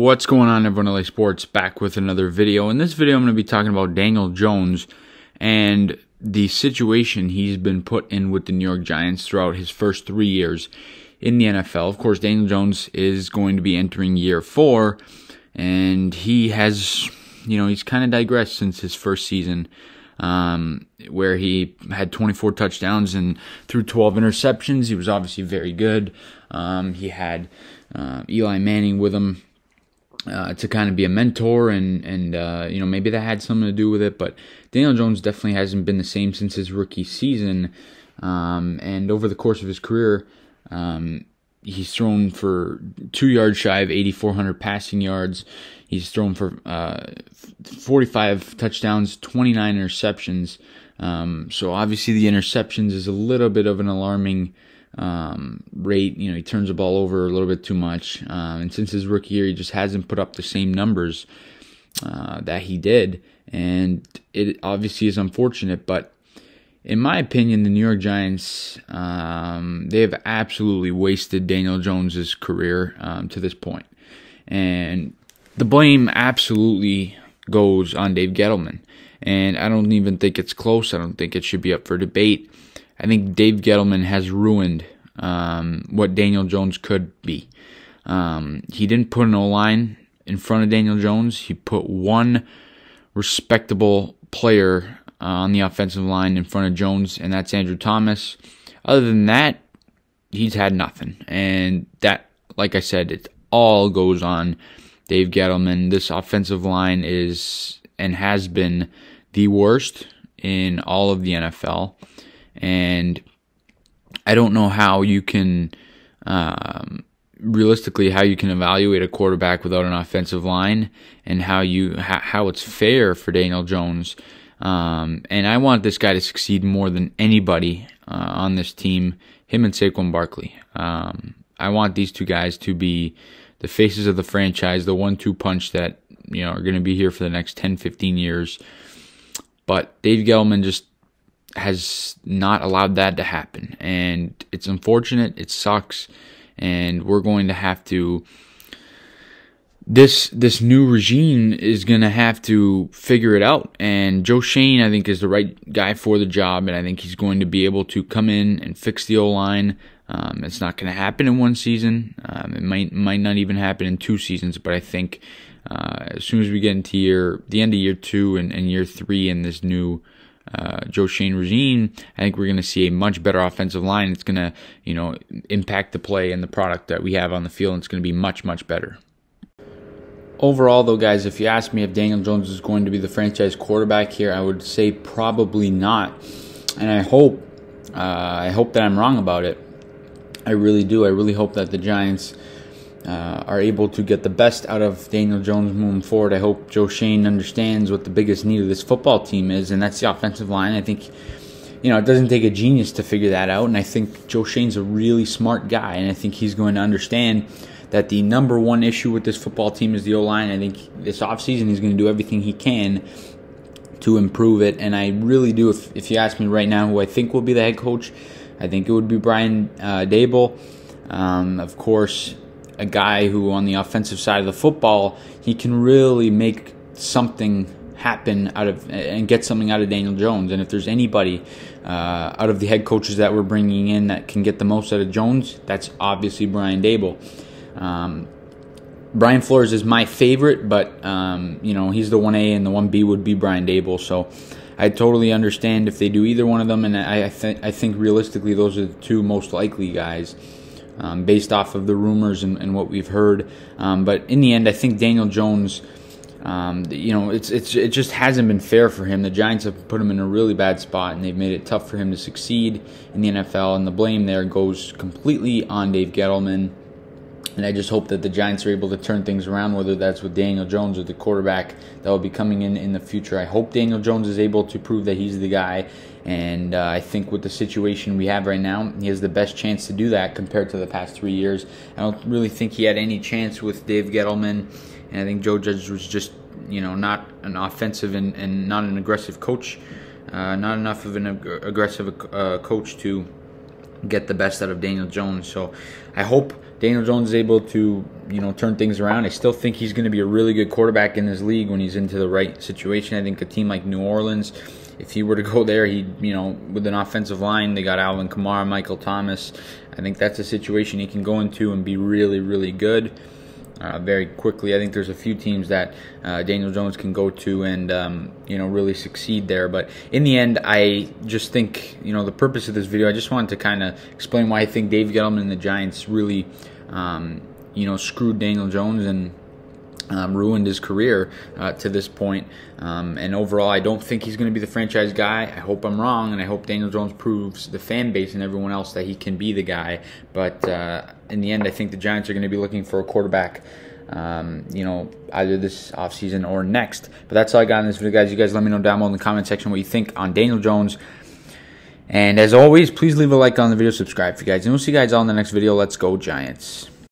What's going on, everyone? LA Sports back with another video. In this video, I'm going to be talking about Daniel Jones and the situation he's been put in with the New York Giants throughout his first 3 years in the NFL. Of course, Daniel Jones is going to be entering year 4, and he has, he's kind of digressed since his first season, where he had 24 touchdowns and threw 12 interceptions. He was obviously very good. He had Eli Manning with him to kind of be a mentor, and maybe that had something to do with it. But Daniel Jones definitely hasn't been the same since his rookie season. And over the course of his career, he's thrown for 2 yards shy of 8,400 passing yards. He's thrown for 45 touchdowns, 29 interceptions. So obviously the interceptions is a little bit of an alarming rate. He turns the ball over a little bit too much. And since his rookie year, he just hasn't put up the same numbers that he did. And it obviously is unfortunate, but in my opinion, the New York Giants, they have absolutely wasted Daniel Jones's career to this point. And the blame absolutely goes on Dave Gettleman. And I don't even think it's close. I don't think it should be up for debate. I think Dave Gettleman has ruined what Daniel Jones could be. He didn't put an O-line in front of Daniel Jones. He put one respectable player on the offensive line in front of Jones, and that's Andrew Thomas. Other than that, he's had nothing. And that, like I said, it all goes on Dave Gettleman. This offensive line is and has been the worst in all of the NFL. And I don't know how you can, realistically, how you can evaluate a quarterback without an offensive line, and how it's fair for Daniel Jones. And I want this guy to succeed more than anybody on this team, him and Saquon Barkley. I want these two guys to be the faces of the franchise, the 1-2 punch that are going to be here for the next 10, 15 years. But Dave Gettleman just has not allowed that to happen, and it's unfortunate. It sucks, and we're going to have to. This new regime is going to have to figure it out, and Joe Schoen, I think, is the right guy for the job, and I think he's going to be able to come in and fix the O-line. It's not going to happen in one season. It might not even happen in 2 seasons, but I think as soon as we get into the end of year 2 and year 3 in this new Joe Schoen regime, I think we're going to see a much better offensive line. It's going to, impact the play and the product that we have on the field, and it's going to be much, much better. Overall, though, guys, if you ask me if Daniel Jones is going to be the franchise quarterback here, I would say probably not. And I hope that I'm wrong about it. I really do. I really hope that the Giants are able to get the best out of Daniel Jones moving forward. I hope Joe Schoen understands what the biggest need of this football team is, and that's the offensive line. I think, it doesn't take a genius to figure that out, and I think Joe Schoen's a really smart guy, and I think he's going to understand that the number one issue with this football team is the O-line. I think this offseason he's going to do everything he can to improve it, and I really do. If you ask me right now who I think will be the head coach, I think it would be Brian Daboll. Of course, a guy who on the offensive side of the football, he can really make something happen and get something out of Daniel Jones. And if there's anybody out of the head coaches that we're bringing in that can get the most out of Jones, that's obviously Brian Daboll. Brian Flores is my favorite, but he's the 1A, and the 1B would be Brian Daboll. So I totally understand if they do either one of them, and I think realistically those are the 2 most likely guys, based off of the rumors and what we've heard. But in the end, I think Daniel Jones, it just hasn't been fair for him. The Giants have put him in a really bad spot, and they've made it tough for him to succeed in the NFL, and the blame there goes completely on Dave Gettleman. And I just hope that the Giants are able to turn things around, whether that's with Daniel Jones or the quarterback that will be coming in the future. I hope Daniel Jones is able to prove that he's the guy. And I think with the situation we have right now, he has the best chance to do that compared to the past 3 years. I don't really think he had any chance with Dave Gettleman. And I think Joe Judge was just, not an offensive and not an aggressive coach. Not enough of an aggressive coach to get the best out of Daniel Jones. So I hope Daniel Jones is able to, turn things around, I still think he's going to be a really good quarterback in this league when he's into the right situation. I think a team like New Orleans, if he were to go there, with an offensive line, they got Alvin Kamara, Michael Thomas. I think that's a situation he can go into and be really, really good very quickly. I think there's a few teams that Daniel Jones can go to and really succeed there. But in the end, I just think the purpose of this video, I just wanted to kind of explain why I think Dave Gettleman and the Giants really screwed Daniel Jones and ruined his career to this point. And overall, I don't think he's going to be the franchise guy. I hope I'm wrong, and I hope Daniel Jones proves the fan base and everyone else that he can be the guy. But in the end, I think the Giants are going to be looking for a quarterback, either this offseason or next. But that's all I got in this video, guys. You guys let me know down below in the comment section what you think on Daniel Jones. And as always, please leave a like on the video, subscribe for you guys. And we'll see you guys all in the next video. Let's go, Giants.